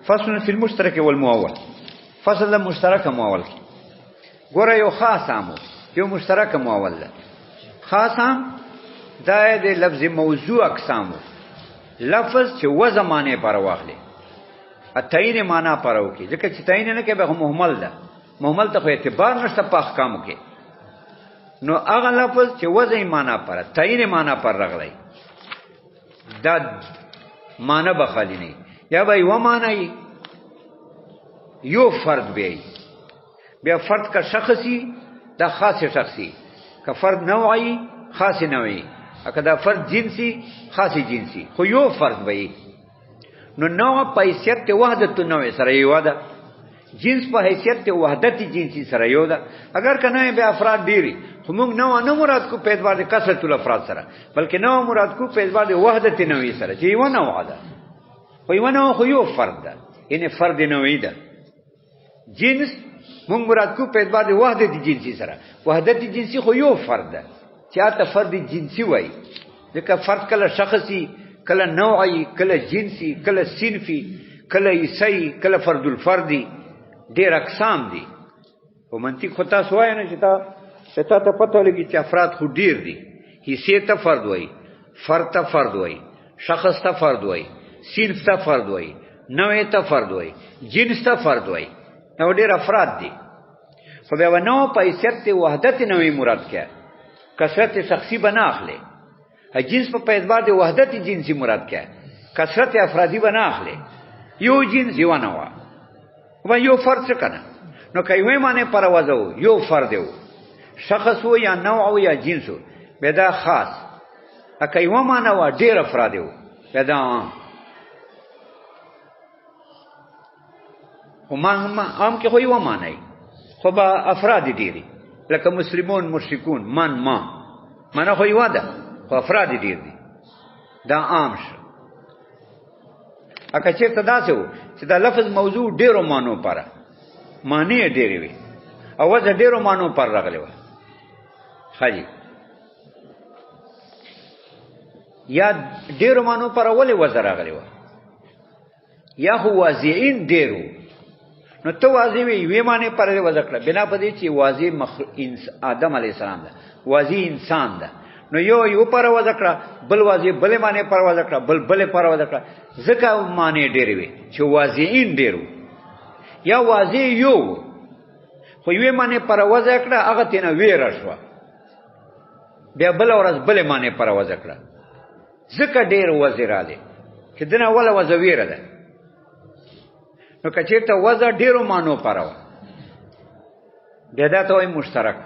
فصل فی المشترک والمؤول. فصل د مشترک مؤول کې ګوره یو خاص عامو یو مشترک مؤول ده. خاص عام دا د لفظ موضوع اقسامو لفظ چې و زمانه پر واخلي اتاین معنا پر وکي ځکه چې تاین نه کې به مهمل ده. مهمل ته خو اعتبار نشته په احکامو کې. نو هغه لفظ چې و زې معنا پر تاین معنا پر راغلی دا معنا بخالی نه یا به یو معنی یو فرد به بیا فرد کا شخصی دا خاص شخصی کا فرد نوعی خاص نوعی اکه دا فرد جنسی خاص جنسی خو یو فرد به نو نوع په حیثیت وحدت نوع سره یو ده جنس په حیثیت وحدت جنسی سره یو ده. اگر کنه به افراد ډیری خو موږ نوع نه مراد کو په اعتبار د کثرت الافراد سره بلکې نوع مراد کو په اعتبار د وحدت نوعی سره چې یو نوع ده خو یو نوع خو یو فرد ده یعنی فرد نوعی ده. جنس موږ مراد کو په اعتبار د وحدت جنسی سره وحدت جنسی خو یو فرد ده چاته فرد جنسی وای ځکه فرد کله شخصي کله نوعی کله جنسی کله صنفی کله عیسی کله فرد الفردی ډیر اقسام دي. په منطق خو تاسو وای نه چې تا ته پته لګی چې افراد خو ډیر دي. حیثیت ته فرد وای فرد ته فرد وای شخص ته فرد وای صنف ته فرد وای نوع ته فرد وای جنس ته فرد وای نو ډیر افراد دي. خو بیا نو په حیثیت وحدت نوعی مراد کړه کثرت شخصی بنا اخلي. جنس په اعتبار د وحدت جنسی مراد کړه کثرت افرادی بنا اخلي. یو جنس یو نوع و یو فرد څه کنه نو کایوي معنی پر وځو یو فرد یو شخص و یا نوع و یا جنس به دا خاص اکایو معنی و ډیر افراد یو به دا عام کې خو یو معنی خو با افراد ډیری لکه مسلمون مشرکون معنا خو یو ده خو افراد ډیر دي دا عام شو. اکه چیرته داسو چې دا لفظ موضوع ډیرو مانو پر معنی ډیری وي او وځ ډیرو مانو پر راغلی و خالی یا ډیرو مانو پر ولې وځ راغلی و یا هو واضعین ډیرو نو تو واضع وی معنی پر وځ کړه بنا په دې چې واضع آدم علی السلام ده واضع انسان ده نو یو پر وځ کړه بل واضع بل معنی پر وځ کړه بل پر وځ کړه ځکه معنی ډیری وي چې واضعین ډیرو یا واضع یو خو یو معنی پر وځ کړه هغه تینه ویره شو بیا بل ورځ بل معنی پر وځ کړه ځکه ډیر وزراله چې دنه ولا وځ ویره ده. نو کچېرته وځ ډیرو مانو پرو بیا دا ته مشترک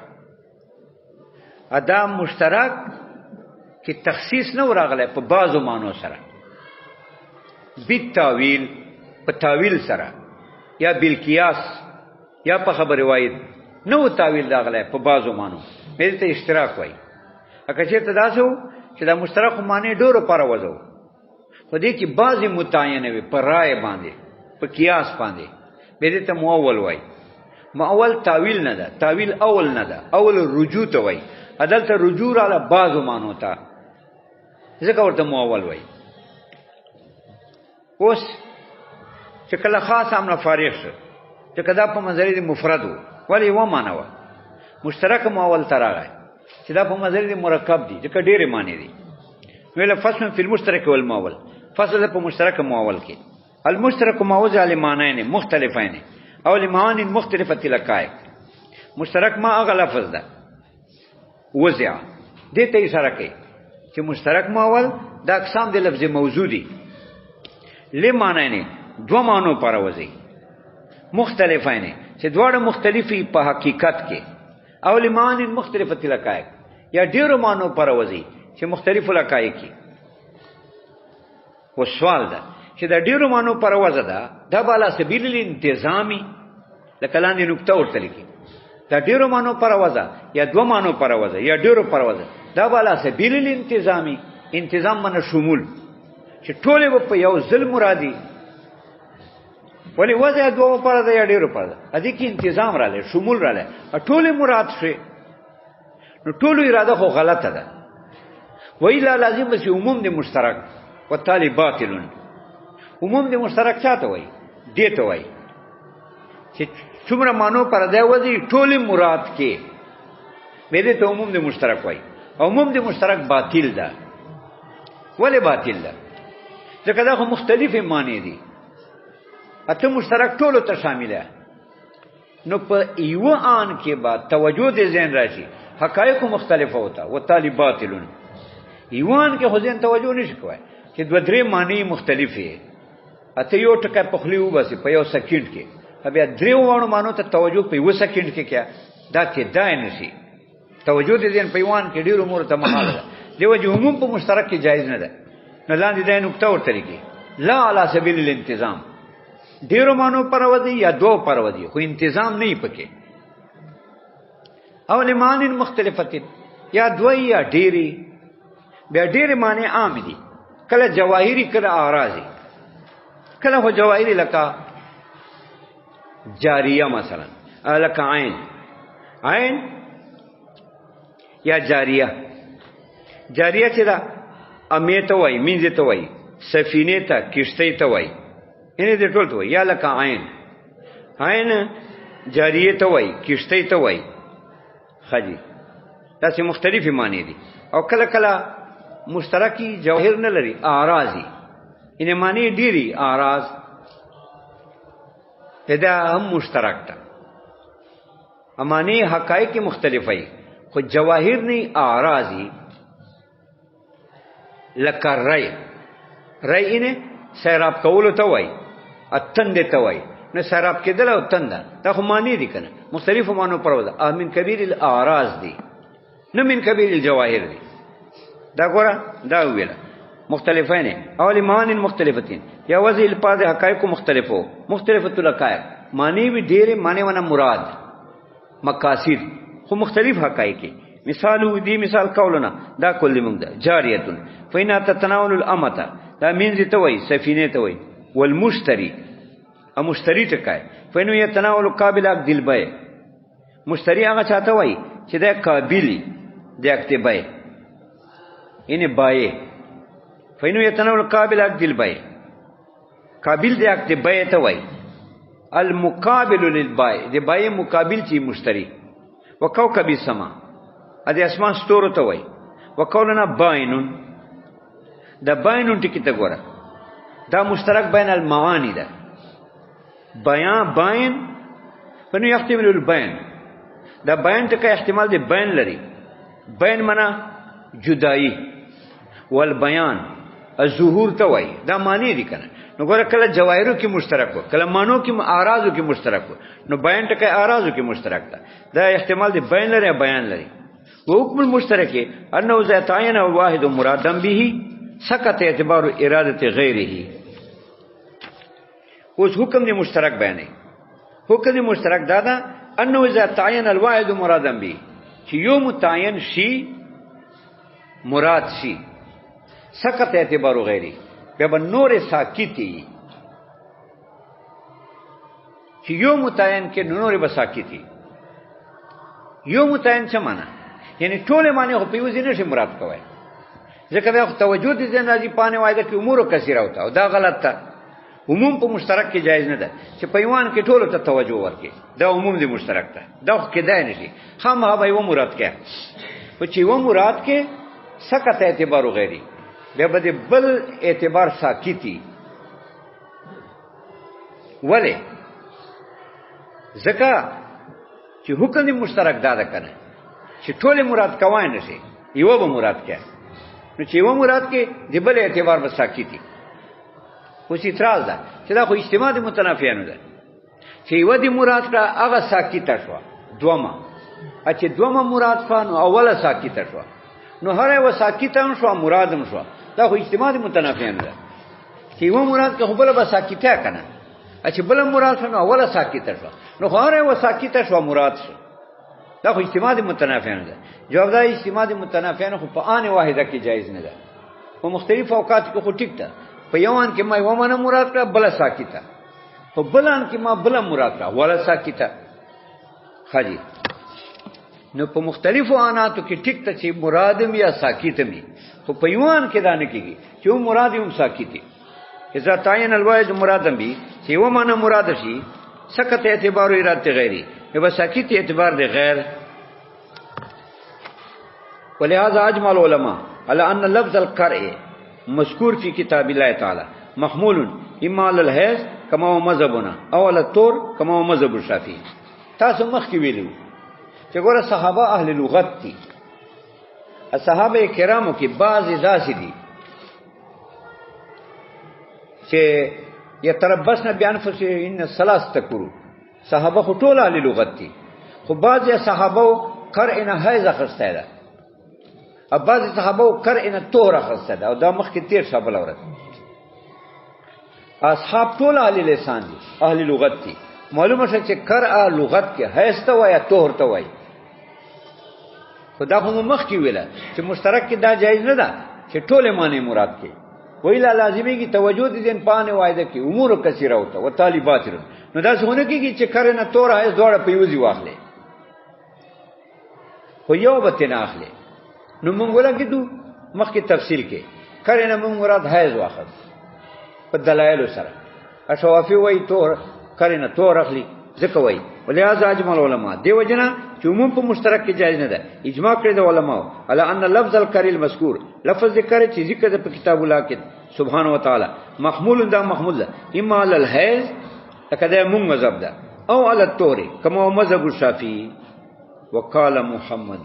ادا مشترک کی تخصیص نه ورغله په بعضو مانو سره بالتاویل په تاویل سره یا بالقیاس یا په خبر روایت نو تاویل راغله په بعضو مانو مې ته اشتراک وای. اګه چې ته داسو چې دا مشترک معنی ډورو پر وځو په دې کې بعضی متعینه وي پر رائے باندې په قیاس باندې مې ته مؤول وای. مؤول تاویل نه ده تاویل اول نه ده اول رجوع ته وای عدالت رجوع علی بعضو مانو ته ځکه ورته مؤول وای. اوس چې کله خاص امر فارغ شو چې کدا په مزری مفرد ولی و معنا و مشترک مؤول تراغه چې دا په مزری مرکب دي چې ډېرې معنی دي. ویل فصل فی المشترک والمؤول فصل په مشترک مؤول کې المشترک مؤول علی معنیین مختلفین او لمعانی مختلفه لقائق. مشترک ما هغه لفظ ده وضع دې ته اشاره کوي چې مشترک مؤول د اقسام د لفظ موجودی لمعنیین دو معنو پر وځي مختلفین چې دواړه مختلفي په حقیقت کې او لمعانی مختلفه لقائق یا ډیرو معنو پر وځي چې مختلف لقائق کې. و سوال ده چې دا ډیرو معنو پر وځه ده د بالا سبیل الانتظامی لکه لاندې نقطه ورته لیکي دا ډیرو معنو پر وځه یا دو معنو پر وځه یا ډیرو پر وځه دا بالا سبیل الانتظامی انتظام من شمول چې ټول په یو ځل مرادي ولی وځه دوه پر ده یا ډیرو پر ده ا دې کې انتظام رااله شمول رااله ټول مراد شي نو ټول اراده خو غلطه ده. ویلا لازم چې عموم د مشترک وتالي باطل عموم د مشترک چاته وای دې ته وایي چې څومره مانو پرده وځي ټول مراد کې به دې ته عموم د مشترک وایي. عموم د مشترک باطل ده. ولې باطل ده؟ ځکه دا خو مختلفې معنی دي. اته مشترک ټولو ته شامله. نو په یو آن کې با توجه دې ذهن راشي حقایق مختلفه ہوتا و تالی باطلون. ایوان کې خو ذهن توجه نشي کوي چې دوه درې معنی مختلفې. اته یو ټکی په خلی وباسي په یو سکند کې بیا درې وانه مانو ته توجه په یو سکند کې کیا دا کې دای نشي. توجه دې ذهن په ایوان کې ډیر امور ته محاله ده. دیو چې عموم په مشترک کې جایز نه ده. نه لاندې دا نقطه ورته لګي لا علی سبیل الانتظام. ډیرو مانو پرودي یا دو پرودي خو انتظام نه پکې. او لمانین مختلفتین یا دوی یا ډیری بیا ډیری معنی عام دي. کله جواهری کله اعراضی. کله هو جواهری لکه جاریه مثلا لکه عین یا جاریه. جاریه چې دا امیته وای مینځ ته وای سفینه ته کشته ته وای اینه دې ټول ته وای. یا لکه عین جاریه ته وای کشته ته وای. خجی تاسو مختلفی معنی دي. او کله کله مشترکی جوهر نه لري اعراضی. اینه معنی ډیری اعراض دا هم مشترک ده. امانی حقایق مختلفی خو جواهر نه اعراضی. لکه رای اینه سیراب کولو ته وای اتند ته وای. نو سیراب کېدل او تند دا خو معنی دي کنه مختلف معنی پروده. امین کبیر الاعراض دي نه من کبیر الجواهر دي. دا ګوره دا ویل مختلفین او لمعان مختلفتین یا وضع الفاظ حقائق مختلفو مختلفت الحقائق معنی بھی ډېر معنی ونه مراد مقاصد خو مختلف حقائق. مثال دی مثال قولنا دا کل موږ ده جاریه فینا تتناول الامه دا مینځ ته وای سفینه ته وای والمشتری مشتری ټکای فینو یتناول قابل عقد البیع. مشتری هغه چاته وای چې دا قابلی د عقد بیع اینه بای. فینو یتناول قابل عقد البیع قابل د عقد بیع ته وای. المقابل للبیع د بیع مقابل چی مشتری. وکوكب السما ادي اسمان ستورو ته وای. وقولنا باینون دا باینون ټکی ته ګوره دا مشترک بین المعانی ده. بیان باین فنو یحتمل البین. دا بیان ټکی احتمال دی بین لري. بین معنا جدائی والبیان الظهور ته وای. دا معنی دي کنه. نو ګوره کله جواهرو کې مشترک وو کله مانو کې اعراضو کې مشترک وو. نو بیان ټکی اعراضو کې مشترک ده. دا احتمال دی بین لري بیان لري. وحكم المشترك انه اذا تعين واحد مرادا به سقط اعتبار اراده غيره. اوس حکم دی مشترک بیانې. حکم دی مشترک دا انه اذا تعين الواحد مرادا به چې یو متعین شي مراد شي سقط اعتبار غیره به نور ساکتی. چې یو متعین کې نور به ساکتی. یو متعین څه معنا یعنی ټول معنی خو په وزینه شي مراد کوي. ځکه دا توجه دي ځنه راځي پانه وایي چې امور کثیره وتا او دا غلط ده. عموم په مشترک کې جایز نه ده چې پیوان کې ټول ته توجه ورکړي. دا عموم دی مشترک ده. دا خو کې ده نشي. خامہ به یو مراد کې او چې یو مراد کې سقط اعتبار غیري بیا به بل اعتبار ساکتی. ولی ځکه چې حکم دی مشترک دا ده کنه چې ټول مراد کوای نشي یو به مراد کې. نو چې یو مراد کې د بل اعتبار به ساکتی. اوس اعتراض ده چې دا خو اجتماع د متنافیانو ده چې یو د مراد کا هغه ساکته شو دومه چې دومه مراد فانو اوله ساکته شو نو هر یو ساکته شو مرادم شو. دا خو اجتماع د متنافیانو ده چې یو مراد کې بل به ساکته کنه چې بل مراد فانو اوله ساکته شو نو هر یو ساکته شو مراد شو. دا خو اجتماع د متنافیانو ده. جواب دا اجتماع د متنافیانو خو په آن واحده کې جایز نه ده. په مختلف اوقات کې خو ټیک ده. په یوان کې ما یو معنا مراد کړه بل ساکته. په بلان کې ما بل مراد کړه ولا ساکته. خاجي نو په مختلفو اناتو کې ټیک ته چې مرادم یا ساکته می خو په یوان کې دا نه کیږي چې مراد هم ساکته. اذا تعین الواحد مرادا به چې و معنا مراد شي سکت اعتبار اراده غیری یو سکت اعتبار د غیر. ولهذا اجمع العلماء على ان لفظ القرء مذکور فی کتاب الله تعالی محمول اما على الحیض کما هو مذهبنا او على الطور کما هو مذهب الشافعی. تاسو مخکې ویلو چې ګوره صحابه اهل لغت دي. صحابه کرامو کې بعضی داسې دي چې یتربصن بانفسهن ثلاثه قرون. صحابه خو ټول اهل لغت دي خو بعضی صحابه قرئ حیض اخسته ده او بعضی صحابه قرئ طهر اخسته ده او دا مخکې تیر شابل اورت. اصحاب ټول اهل لسان دي اهل لغت دي. معلومه شي چې قرأ لغت کې حیض ته وای طهر ته وای. خدا خو مخ کې ویله چې مشترک کې دا جایز نه ده چې ټول معنی مراد کې ویلا لازمي کی توجه دي پانه وایده کې امور کثیره ہوتا و طالبات نو دا څونه کې چې قرنه تور حیض دوړه پیوزي واخلې خو یو به نه اخلي. نو مونږ ولا کېدو مخ کې تفصیل کې قرنه مونږ مراد حیض واخل په دلایل سره. اشوافي وای تور قرنه تور اخلي ځکه وای. ولهذا اجمع العلماء دیو جنا چې عموم په مشترک کې جایز نه ده. اجماع کړی د علماء علی ان لفظ القری المذکور لفظ ذکر چې ذکر په کتاب الله کې سبحانه وتعالى محمول دا محمول ده اما علی الحیض لکه مون مذهب ده او علی الطهر کما مذهب الشافعی وقال محمد.